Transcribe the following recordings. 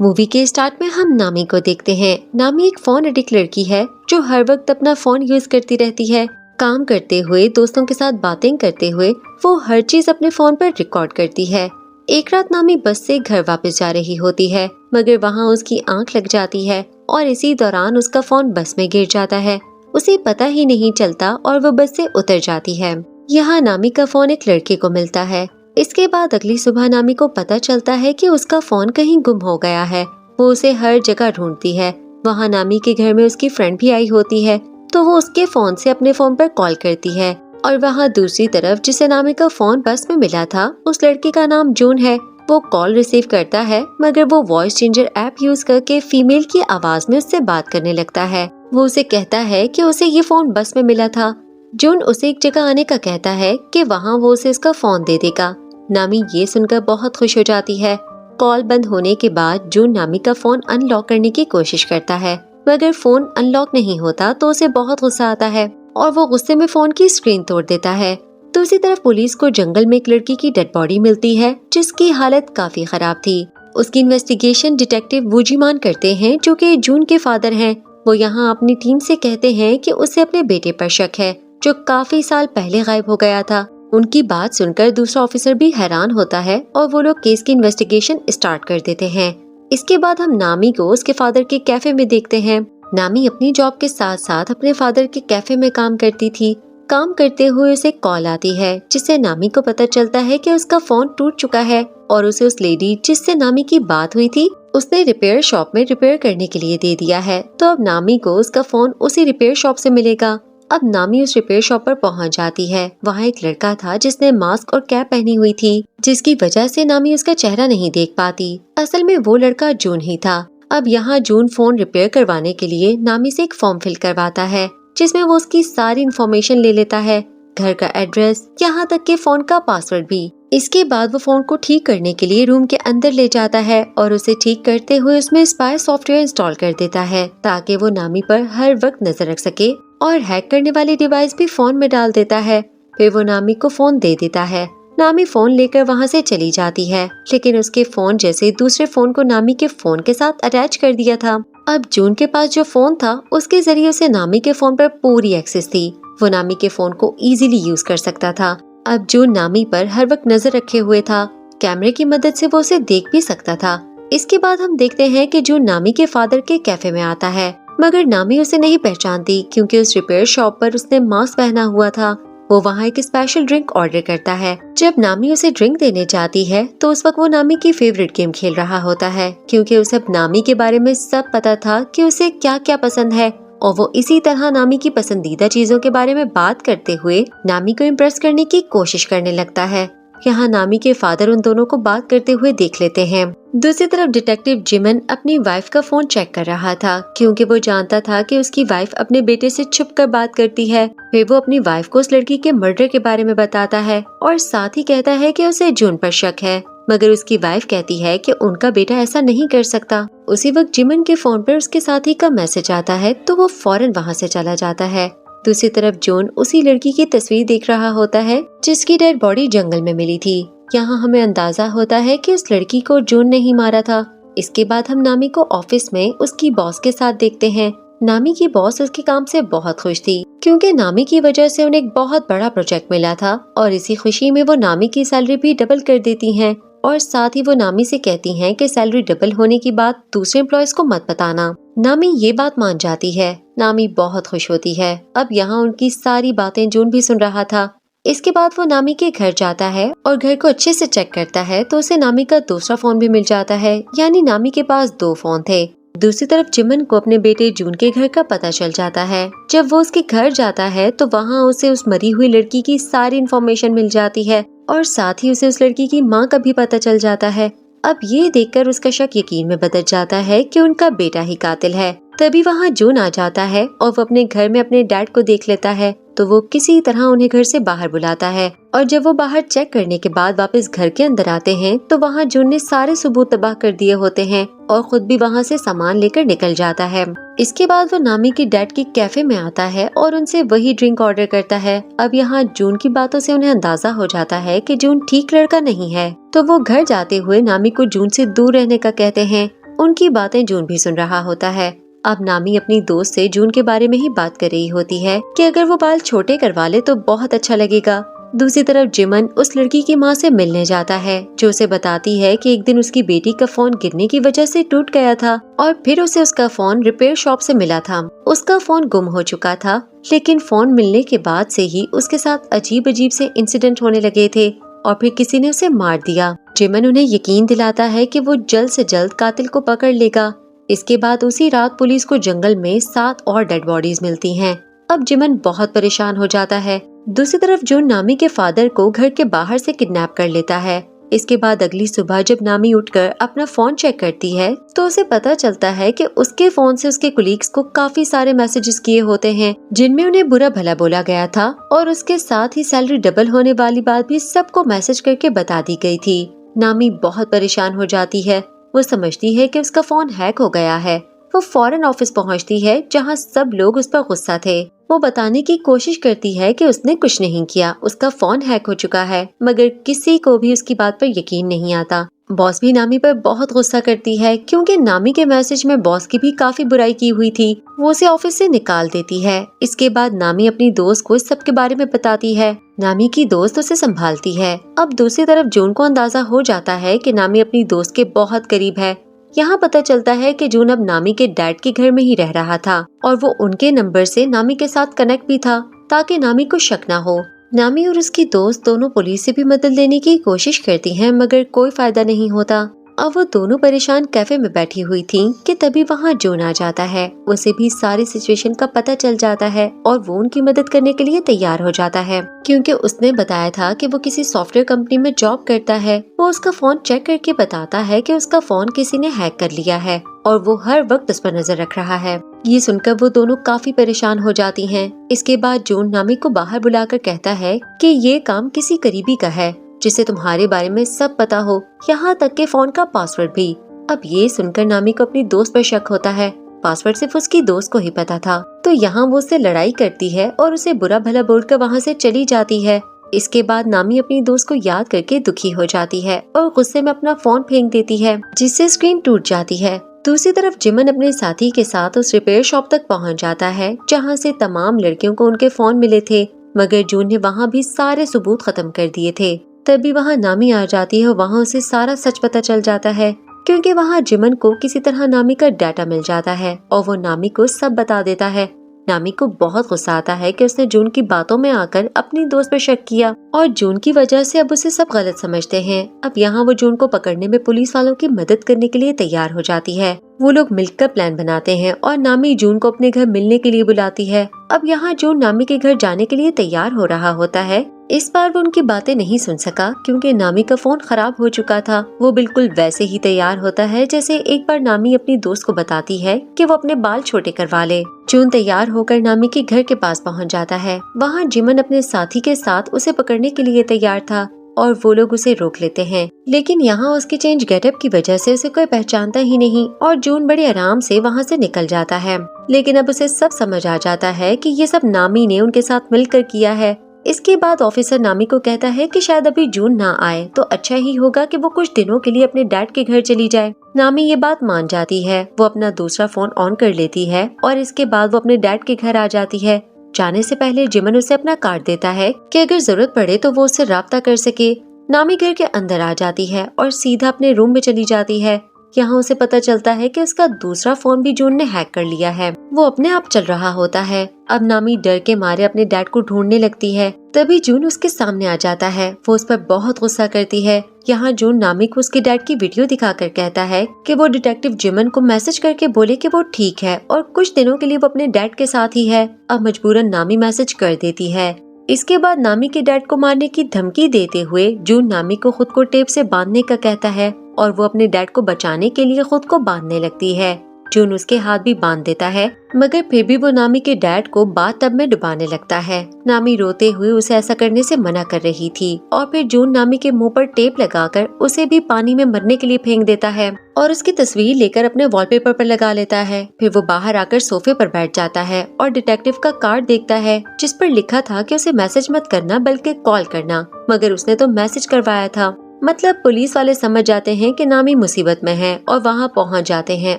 Movie के start में हम नामी को देखते हैं। नामी एक फोन एडिक्ट लड़की है जो हर वक्त अपना फोन यूज करती रहती है। काम करते हुए, दोस्तों के साथ बातें करते हुए वो हर चीज अपने फोन पर रिकॉर्ड करती है। एक रात नामी बस से घर वापस जा रही होती है, मगर वहाँ उसकी आंख लग जाती है और इसी दौरान उसका फोन बस में गिर जाता है। उसे पता ही नहीं चलता और वो बस से उतर जाती है। यहाँ नामी का फोन एक लड़के को मिलता है। इसके बाद अगली सुबह नामी को पता चलता है कि उसका फोन कहीं गुम हो गया है। वो उसे हर जगह ढूंढती है। वहाँ नामी के घर में उसकी फ्रेंड भी आई होती है, तो वो उसके फोन से अपने फोन पर कॉल करती है। और वहाँ दूसरी तरफ जिसे नामी का फोन बस में मिला था, उस लड़के का नाम जून है। वो कॉल रिसीव करता है, मगर वो वॉइस चेंजर ऐप यूज करके फीमेल की आवाज में उससे बात करने लगता है। वो उसे कहता है कि उसे ये फोन बस में मिला था। जून उसे एक जगह आने का कहता है कि वहाँ वो उसे इसका फोन दे देगा। नामी ये सुनकर बहुत खुश हो जाती है। कॉल बंद होने के बाद जून नामी का फोन अनलॉक करने की कोशिश करता है, मगर फोन अनलॉक नहीं होता तो उसे बहुत गुस्सा आता है और वो गुस्से में फोन की स्क्रीन तोड़ देता है। दूसरी तरफ पुलिस को जंगल में एक लड़की की डेड बॉडी मिलती है जिसकी हालत काफी खराब थी। उसकी इन्वेस्टिगेशन डिटेक्टिव वूजीमान करते हैं, जो कि जून के फादर हैं। वो यहाँ अपनी टीम से कहते हैं कि उसे अपने बेटे पर शक है, जो काफी साल पहले गायब हो गया था। उनकी बात सुनकर दूसरा ऑफिसर भी हैरान होता है और वो लोग केस की इन्वेस्टिगेशन स्टार्ट कर देते हैं। इसके बाद हम नामी को उसके फादर के कैफे में देखते हैं। नामी अपनी जॉब के साथ साथ अपने फादर के कैफे में काम करती थी। काम करते हुए उसे कॉल आती है, जिससे नामी को पता चलता है कि उसका फोन टूट चुका है और उसे उस लेडी जिससे नामी की बात हुई थी उसने रिपेयर शॉप में रिपेयर करने के लिए दे दिया है। तो अब नामी को उसका फोन उसी रिपेयर शॉप से मिलेगा। अब नामी उस रिपेयर शॉप पर पहुंच जाती है। वहाँ एक लड़का था जिसने मास्क और कैप पहनी हुई थी, जिसकी वजह से नामी उसका चेहरा नहीं देख पाती। असल में वो लड़का जून ही था। अब यहाँ जून फोन रिपेयर करवाने के लिए नामी से एक फॉर्म फिल करवाता है, जिसमें वो उसकी सारी इन्फॉर्मेशन ले लेता है, घर का एड्रेस, यहाँ तक के फोन का पासवर्ड भी। इसके बाद वो फोन को ठीक करने के लिए रूम के अंदर ले जाता है और उसे ठीक करते हुए उसमें स्पाई सॉफ्टवेयर इंस्टॉल कर देता है, ताकि वो नामी पर हर वक्त नजर रख सके। और हैक करने वाली डिवाइस भी फोन में डाल देता है। फिर वो नामी को फोन दे देता है। नामी फोन लेकर वहाँ से चली जाती है, लेकिन उसके फोन जैसे दूसरे फोन को नामी के फोन के साथ अटैच कर दिया था। अब जून के पास जो फोन था उसके जरिए उसे नामी के फोन पर पूरी एक्सेस थी। वो नामी के फोन को इजीली यूज कर सकता था। अब जून नामी पर हर वक्त नजर रखे हुए था। कैमरे की मदद से वो उसे देख भी सकता था। इसके बाद हम देखते हैं कि जून नामी के फादर के कैफे में आता है, मगर नामी उसे नहीं पहचानती क्योंकि उस रिपेयर शॉप पर उसने मास्क पहना हुआ था। वो वहाँ एक स्पेशल ड्रिंक ऑर्डर करता है। जब नामी उसे ड्रिंक देने जाती है तो उस वक्त वो नामी की फेवरेट गेम खेल रहा होता है, क्योंकि उसे अब नामी के बारे में सब पता था कि उसे क्या क्या पसंद है। और वो इसी तरह नामी की पसंदीदा चीजों के बारे में बात करते हुए नामी को इम्प्रेस करने की कोशिश करने लगता है। यहाँ नामी के फादर उन दोनों को बात करते हुए देख लेते हैं। दूसरी तरफ डिटेक्टिव जिमन अपनी वाइफ का फोन चेक कर रहा था, क्योंकि वो जानता था कि उसकी वाइफ अपने बेटे से छुप कर बात करती है। फिर वो अपनी वाइफ को उस लड़की के मर्डर के बारे में बताता है और साथ ही कहता है कि उसे जून पर शक है, मगर उसकी वाइफ कहती है कि उनका बेटा ऐसा नहीं कर सकता। उसी वक्त जिमन के फोन पर उसके साथी का मैसेज आता है, तो वो फौरन वहाँ से चला जाता है। दूसरी तरफ जून उसी लड़की की तस्वीर देख रहा होता है जिसकी डेड बॉडी जंगल में मिली थी। यहाँ हमें अंदाजा होता है कि उस लड़की को जून ने ही मारा था। इसके बाद हम नामी को ऑफिस में उसकी बॉस के साथ देखते हैं। नामी की बॉस उसके काम से बहुत खुश थी, क्योंकि नामी की वजह से उन्हें एक बहुत बड़ा प्रोजेक्ट मिला था और इसी खुशी में वो नामी की सैलरी भी डबल कर देती हैं। और साथ ही वो नामी से कहती हैं कि सैलरी डबल होने की बात दूसरे एम्प्लॉयज को मत बताना। नामी ये बात मान जाती है। नामी बहुत खुश होती है। अब यहाँ उनकी सारी बातें जून भी सुन रहा था। इसके बाद वो नामी के घर जाता है और घर को अच्छे से चेक करता है, तो उसे नामी का दूसरा फोन भी मिल जाता है। यानी नामी के पास 2 फोन थे। दूसरी तरफ जिमन को अपने बेटे जून के घर का पता चल जाता है। जब वो उसके घर जाता है तो वहाँ उसे उस मरी हुई लड़की की सारी इन्फॉर्मेशन मिल जाती है और साथ ही उसे उस लड़की की माँ का भी पता चल जाता है। अब ये देखकर उसका शक यकीन में बदल जाता है कि उनका बेटा ही कातिल है। तभी वहाँ जून आ जाता है और वो अपने घर में अपने डैड को देख लेता है, तो वो किसी तरह उन्हें घर से बाहर बुलाता है। और जब वो बाहर चेक करने के बाद वापस घर के अंदर आते हैं तो वहाँ जून ने सारे सबूत तबाह कर दिए होते हैं और खुद भी वहाँ से सामान लेकर निकल जाता है। इसके बाद वो नामी की डैड के कैफे में आता है और उनसे वही ड्रिंक ऑर्डर करता है। अब यहाँ जून की बातों से उन्हें अंदाजा हो जाता है कि जून ठीक लड़का नहीं है, तो वो घर जाते हुए नामी को जून से दूर रहने का कहते हैं। उनकी बातें जून भी सुन रहा होता है। अब नामी अपनी दोस्त से जून के बारे में ही बात कर रही होती है कि अगर वो बाल छोटे करवा ले तो बहुत अच्छा लगेगा। दूसरी तरफ जिमन उस लड़की की माँ से मिलने जाता है, जो उसे बताती है कि एक दिन उसकी बेटी का फोन गिरने की वजह से टूट गया था और फिर उसे उसका फोन रिपेयर शॉप से मिला था। उसका फोन गुम हो चुका था, लेकिन फोन मिलने के बाद से ही उसके साथ अजीब अजीब से इंसिडेंट होने लगे थे और फिर किसी ने उसे मार दिया। जिमन उन्हें यकीन दिलाता है कि वो जल्द से जल्द कातिल को पकड़ लेगा। इसके बाद उसी रात पुलिस को जंगल में 7 और डेड बॉडीज मिलती हैं। अब जिमन बहुत परेशान हो जाता है। दूसरी तरफ जून नामी के फादर को घर के बाहर से किडनैप कर लेता है। इसके बाद अगली सुबह जब नामी उठकर अपना फोन चेक करती है तो उसे पता चलता है कि उसके फोन से उसके कुलीग्स को काफी सारे मैसेजेस किए होते हैं, जिनमें उन्हें बुरा भला बोला गया था और उसके साथ ही सैलरी डबल होने वाली बात भी सबको मैसेज करके बता दी गई थी। नामी बहुत परेशान हो जाती है। वो समझती है कि उसका फोन हैक हो गया है। वो फौरन ऑफिस पहुंचती है जहां सब लोग उस पर गुस्सा थे। वो बताने की कोशिश करती है कि उसने कुछ नहीं किया, उसका फोन हैक हो चुका है, मगर किसी को भी उसकी बात पर यकीन नहीं आता। बॉस भी नामी पर बहुत गुस्सा करती है क्योंकि नामी के मैसेज में बॉस की भी काफी बुराई की हुई थी। वो उसे ऑफिस से निकाल देती है। इसके बाद नामी अपनी दोस्त को इस सब के बारे में बताती है। नामी की दोस्त उसे संभालती है। अब दूसरी तरफ जून को अंदाजा हो जाता है कि नामी अपनी दोस्त के बहुत करीब है। यहाँ पता चलता है कि जून अब नामी के डैड के घर में ही रह रहा था और वो उनके नंबर से नामी के साथ कनेक्ट भी था ताकि नामी को शक न हो। नामी और उसकी दोस्त दोनों पुलिस से भी मदद लेने की कोशिश करती हैं, मगर कोई फायदा नहीं होता। अब वो दोनों परेशान कैफे में बैठी हुई थीं कि तभी वहाँ जून आ जाता है। उसे भी सारी सिचुएशन का पता चल जाता है और वो उनकी मदद करने के लिए तैयार हो जाता है, क्योंकि उसने बताया था कि वो किसी सॉफ्टवेयर कंपनी में जॉब करता है। वो उसका फोन चेक करके बताता है कि उसका फोन किसी ने हैक कर लिया है और वो हर वक्त उस पर नजर रख रहा है। ये सुनकर वो दोनों काफी परेशान हो जाती हैं। इसके बाद जून नामी को बाहर बुलाकर कहता है कि ये काम किसी करीबी का है जिसे तुम्हारे बारे में सब पता हो, यहाँ तक के फोन का पासवर्ड भी। अब ये सुनकर नामी को अपनी दोस्त पर शक होता है। पासवर्ड सिर्फ उसकी दोस्त को ही पता था, तो यहाँ वो उससे लड़ाई करती है और उसे बुरा भला बोलकर वहाँ से चली जाती है। इसके बाद नामी अपनी दोस्त को याद करके दुखी हो जाती है और गुस्से में अपना फोन फेंक देती है, जिससे स्क्रीन टूट जाती है। दूसरी तरफ जिमन अपने साथी के साथ उस रिपेयर शॉप तक पहुँच जाता है जहाँ से तमाम लड़कियों को उनके फोन मिले थे, मगर जून ने वहाँ भी सारे सबूत खत्म कर दिए थे। तभी वहाँ नामी आ जाती है और वहाँ उसे सारा सच पता चल जाता है, क्योंकि वहाँ जिमन को किसी तरह नामी का डाटा मिल जाता है और वो नामी को सब बता देता है। नामी को बहुत गुस्सा आता है कि उसने जून की बातों में आकर अपनी दोस्त पर शक किया और जून की वजह से अब उसे सब गलत समझते हैं। अब यहाँ वो जून को पकड़ने में पुलिस वालों की मदद करने के लिए तैयार हो जाती है। वो लोग मिलकर प्लान बनाते हैं और नामी जून को अपने घर मिलने के लिए बुलाती है। अब यहाँ जून नामी के घर जाने के लिए तैयार हो रहा होता है। इस बार वो उनकी बातें नहीं सुन सका क्योंकि नामी का फोन खराब हो चुका था। वो बिल्कुल वैसे ही तैयार होता है जैसे एक बार नामी अपनी दोस्त को बताती है कि वो अपने बाल छोटे करवा ले। जून तैयार होकर नामी के घर के पास पहुंच जाता है। वहाँ जिमन अपने साथी के साथ उसे पकड़ने के लिए तैयार था और वो लोग उसे रोक लेते हैं, लेकिन यहाँ उसके चेंज गेटअप की वजह से उसे कोई पहचानता ही नहीं और जून बड़े आराम से वहाँ से निकल जाता है। लेकिन अब उसे सब समझ आ जाता है कि ये सब नामी ने उनके साथ मिलकर किया है। इसके बाद ऑफिसर नामी को कहता है कि शायद अभी जून ना आए तो अच्छा ही होगा कि वो कुछ दिनों के लिए अपने डैड के घर चली जाए। नामी ये बात मान जाती है। वो अपना दूसरा फोन ऑन कर लेती है और इसके बाद वो अपने डैड के घर आ जाती है। जाने से पहले जिमन उसे अपना कार्ड देता है कि अगर जरूरत पड़े तो वो उससे राब्ता कर सके। नामी घर के अंदर आ जाती है और सीधा अपने रूम में चली जाती है। यहाँ उसे पता चलता है कि उसका दूसरा फोन भी जून ने हैक कर लिया है। वो अपने आप चल रहा होता है। अब नामी डर के मारे अपने डैड को ढूंढने लगती है। तभी जून उसके सामने आ जाता है। वो उस पर बहुत गुस्सा करती है। यहाँ जून नामी को उसके डैड की वीडियो दिखाकर कहता है कि वो डिटेक्टिव जिमन को मैसेज करके बोले कि वो ठीक है और कुछ दिनों के लिए वो अपने डैड के साथ ही है। अब मजबूरन नामी मैसेज कर देती है। इसके बाद नामी के डैड को मारने की धमकी देते हुए जून नामी को खुद को टेप से बांधने का कहता है और वो अपने डैड को बचाने के लिए खुद को बांधने लगती है। जून उसके हाथ भी बांध देता है, मगर फिर भी वो नामी के डैड को बाथटब में डुबाने लगता है। नामी रोते हुए उसे ऐसा करने से मना कर रही थी और फिर जून नामी के मुंह पर टेप लगाकर उसे भी पानी में मरने के लिए फेंक देता है और उसकी तस्वीर लेकर अपने वॉलपेपर पर लगा लेता है। फिर वो बाहर आकर सोफे पर बैठ जाता है और डिटेक्टिव का कार्ड देखता है जिस पर लिखा था कि उसे मैसेज मत करना बल्कि कॉल करना, मगर उसने तो मैसेज करवाया था। मतलब पुलिस वाले समझ जाते हैं कि नामी मुसीबत में है और वहाँ पहुँच जाते हैं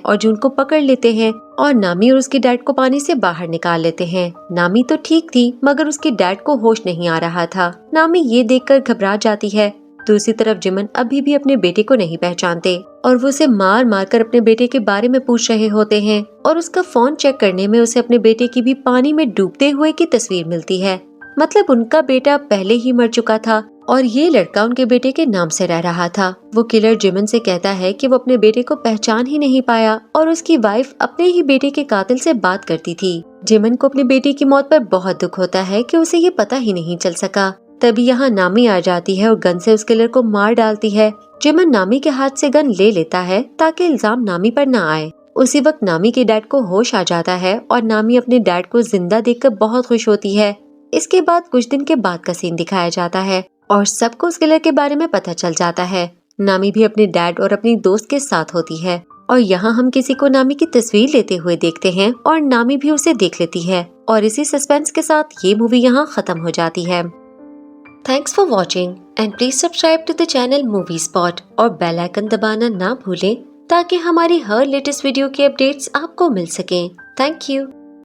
और जून को पकड़ लेते हैं और नामी और उसके डैड को पानी से बाहर निकाल लेते हैं। नामी तो ठीक थी मगर उसके डैड को होश नहीं आ रहा था। नामी ये देखकर घबरा जाती है। दूसरी तरफ जिमन अभी भी अपने बेटे को नहीं पहचानते और वो उसे मार मार कर अपने बेटे के बारे में पूछ रहे होते हैं और उसका फोन चेक करने में उसे अपने बेटे की भी पानी में डूबते हुए की तस्वीर मिलती है। मतलब उनका बेटा पहले ही मर चुका था और ये लड़का उनके बेटे के नाम से रह रहा था। वो किलर जिमन से कहता है कि वो अपने बेटे को पहचान ही नहीं पाया और उसकी वाइफ अपने ही बेटे के कातिल से बात करती थी। जिमन को अपने बेटे की मौत पर बहुत दुख होता है कि उसे ये पता ही नहीं चल सका। तभी यहाँ नामी आ जाती है और गन से उस किलर को मार डालती है। जिमन नामी के हाथ से गन ले लेता है ताकि इल्जाम नामी पर न आए। उसी वक्त नामी के डैड को होश आ जाता है और नामी अपने डैड को जिंदा देखकर बहुत खुश होती है। इसके बाद कुछ दिन के बाद का सीन दिखाया जाता है और सबको उस किलर के बारे में पता चल जाता है। नामी भी अपने डैड और अपनी दोस्त के साथ होती है और यहाँ हम किसी को नामी की तस्वीर लेते हुए देखते हैं और नामी भी उसे देख लेती है और इसी सस्पेंस के साथ ये मूवी यहाँ खत्म हो जाती है। Thanks for watching and please subscribe to the channel movie spot और बेल आइकन दबाना ना भूलें ताकि हमारी हर लेटेस्ट वीडियो की अपडेट्स आपको मिल सकें। Thank you.